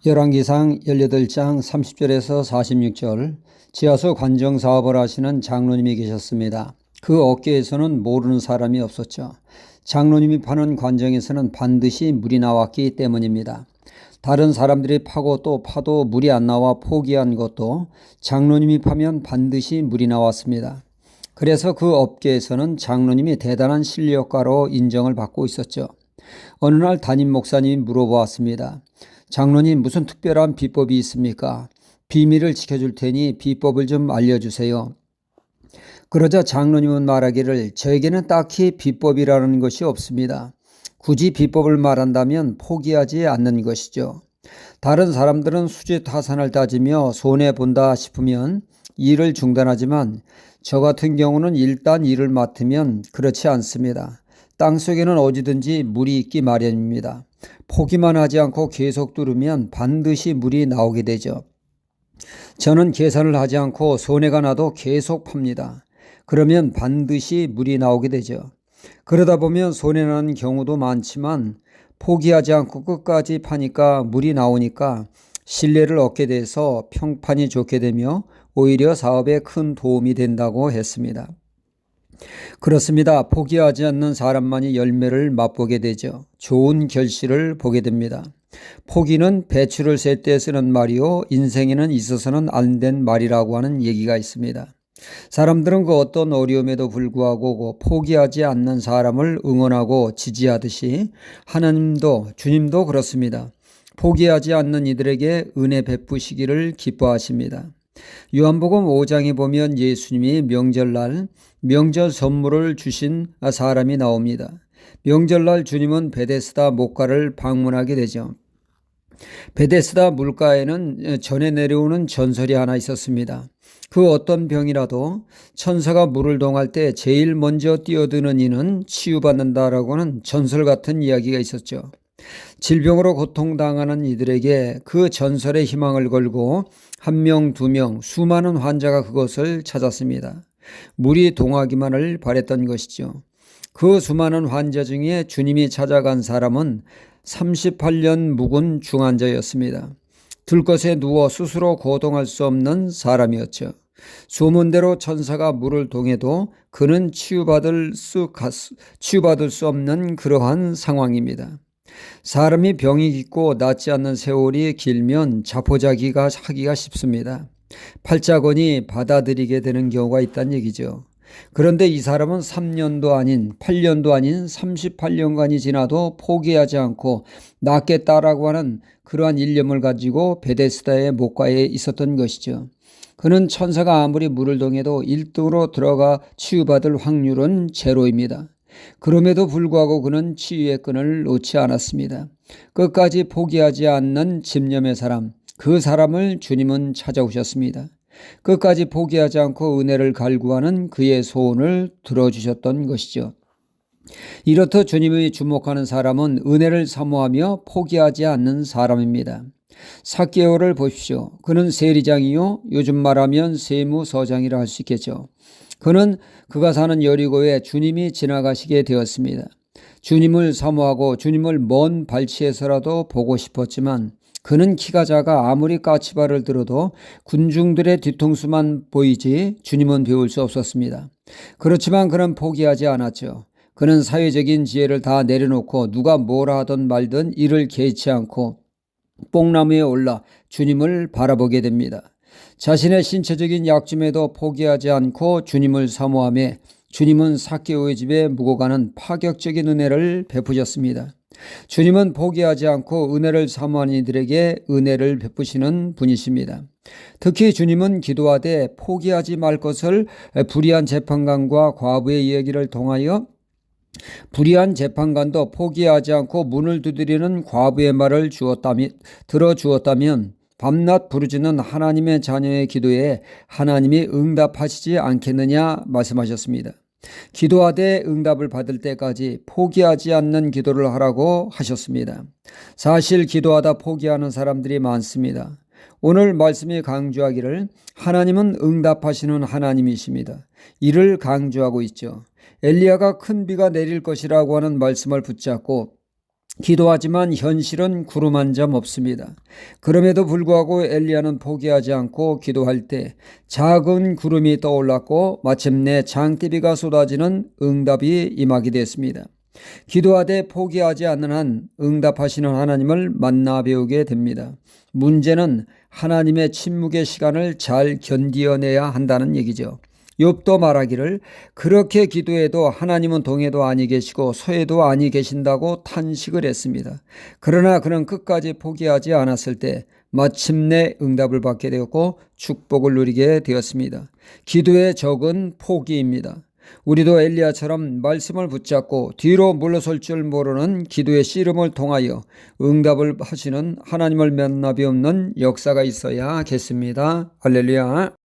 열왕기상 18장 30절에서 46절. 지하수 관정 사업을 하시는 장로님이 계셨습니다. 그 업계에서는 모르는 사람이 없었죠. 장로님이 파는 관정에서는 반드시 물이 나왔기 때문입니다. 다른 사람들이 파고 또 파도 물이 안 나와 포기한 것도 장로님이 파면 반드시 물이 나왔습니다. 그래서 그 업계에서는 장로님이 대단한 실력가로 인정을 받고 있었죠. 어느 날 담임 목사님이 물어보았습니다. 장로님, 무슨 특별한 비법이 있습니까? 비밀을 지켜줄 테니 비법을 좀 알려주세요. 그러자 장로님은 말하기를, 저에게는 딱히 비법이라는 것이 없습니다. 굳이 비법을 말한다면 포기하지 않는 것이죠. 다른 사람들은 수지타산을 따지며 손해본다 싶으면 일을 중단하지만 저 같은 경우는 일단 일을 맡으면 그렇지 않습니다. 땅속에는 어디든지 물이 있기 마련입니다. 포기만 하지 않고 계속 뚫으면 반드시 물이 나오게 되죠. 저는 계산을 하지 않고 손해가 나도 계속 팝니다. 그러면 반드시 물이 나오게 되죠. 그러다 보면 손해나는 경우도 많지만 포기하지 않고 끝까지 파니까 물이 나오니까 신뢰를 얻게 돼서 평판이 좋게 되며 오히려 사업에 큰 도움이 된다고 했습니다. 그렇습니다. 포기하지 않는 사람만이 열매를 맛보게 되죠. 좋은 결실을 보게 됩니다. 포기는 배추를 셀 때 쓰는 말이요, 인생에는 있어서는 안 된 말이라고 하는 얘기가 있습니다. 사람들은 그 어떤 어려움에도 불구하고 포기하지 않는 사람을 응원하고 지지하듯이 하나님도, 주님도 그렇습니다. 포기하지 않는 이들에게 은혜 베푸시기를 기뻐하십니다. 요한복음 5장에 보면 예수님이 명절날 명절 선물을 주신 사람이 나옵니다. 명절날 주님은 베데스다 목가를 방문하게 되죠. 베데스다 물가에는 전에 내려오는 전설이 하나 있었습니다. 그 어떤 병이라도 천사가 물을 동할 때 제일 먼저 뛰어드는 이는 치유받는다라고 하는 전설 같은 이야기가 있었죠. 질병으로 고통당하는 이들에게 그 전설의 희망을 걸고 한 명, 두 명, 수많은 환자가 그것을 찾았습니다. 물이 동하기만을 바랬던 것이죠. 그 수많은 환자 중에 주님이 찾아간 사람은 38년 묵은 중환자였습니다. 들것에 누워 스스로 거동할 수 없는 사람이었죠. 소문대로 천사가 물을 동해도 그는 치유받을 수 없는 그러한 상황입니다. 사람이 병이 깊고 낫지 않는 세월이 길면 자포자기가 하기가 쉽습니다. 팔자곤이 받아들이게 되는 경우가 있다는 얘기죠. 그런데 이 사람은 3년도 아닌 8년도 아닌 38년간이 지나도 포기하지 않고 낫겠다라고 하는 그러한 일념을 가지고 베데스다의 목가에 있었던 것이죠. 그는 천사가 아무리 물을 동해도 1등으로 들어가 치유받을 확률은 제로입니다. 그럼에도 불구하고 그는 치유의 끈을 놓지 않았습니다. 끝까지 포기하지 않는 집념의 사람, 그 사람을 주님은 찾아오셨습니다. 끝까지 포기하지 않고 은혜를 갈구하는 그의 소원을 들어주셨던 것이죠. 이렇듯 주님이 주목하는 사람은 은혜를 사모하며 포기하지 않는 사람입니다. 삭개오를 보십시오. 그는 세리장이요, 요즘 말하면 세무서장이라 할 수 있겠죠. 그는 그가 사는 여리고에 주님이 지나가시게 되었습니다. 주님을 사모하고 주님을 먼 발치에서라도 보고 싶었지만 그는 키가 작아 아무리 까치발을 들어도 군중들의 뒤통수만 보이지 주님은 배울 수 없었습니다. 그렇지만 그는 포기하지 않았죠. 그는 사회적인 지혜를 다 내려놓고 누가 뭐라 하든 말든 이를 개의치 않고 뽕나무에 올라 주님을 바라보게 됩니다. 자신의 신체적인 약점에도 포기하지 않고 주님을 사모하며 주님은 삭개오의 집에 묵어 가는 파격적인 은혜를 베푸셨습니다. 주님은 포기하지 않고 은혜를 사모하는 이들에게 은혜를 베푸시는 분이십니다. 특히 주님은 기도하되 포기하지 말 것을 불의한 재판관과 과부의 이야기를 통하여 불의한 재판관도 포기하지 않고 문을 두드리는 과부의 말을 들어주었다면 밤낮 부르짖는 하나님의 자녀의 기도에 하나님이 응답하시지 않겠느냐 말씀하셨습니다. 기도하되 응답을 받을 때까지 포기하지 않는 기도를 하라고 하셨습니다. 사실 기도하다 포기하는 사람들이 많습니다. 오늘 말씀이 강조하기를 하나님은 응답하시는 하나님이십니다. 이를 강조하고 있죠. 엘리야가 큰 비가 내릴 것이라고 하는 말씀을 붙잡고 기도하지만 현실은 구름 한 점 없습니다. 그럼에도 불구하고 엘리야는 포기하지 않고 기도할 때 작은 구름이 떠올랐고 마침내 장대비가 쏟아지는 응답이 임하게 됐습니다. 기도하되 포기하지 않는 한 응답하시는 하나님을 만나 배우게 됩니다. 문제는 하나님의 침묵의 시간을 잘 견디어내야 한다는 얘기죠. 욥도 말하기를 그렇게 기도해도 하나님은 동해도 아니 계시고 서해도 아니 계신다고 탄식을 했습니다. 그러나 그는 끝까지 포기하지 않았을 때 마침내 응답을 받게 되었고 축복을 누리게 되었습니다. 기도의 적은 포기입니다. 우리도 엘리야처럼 말씀을 붙잡고 뒤로 물러설 줄 모르는 기도의 씨름을 통하여 응답을 하시는 하나님을 만나 배우는 역사가 있어야겠습니다. 할렐루야.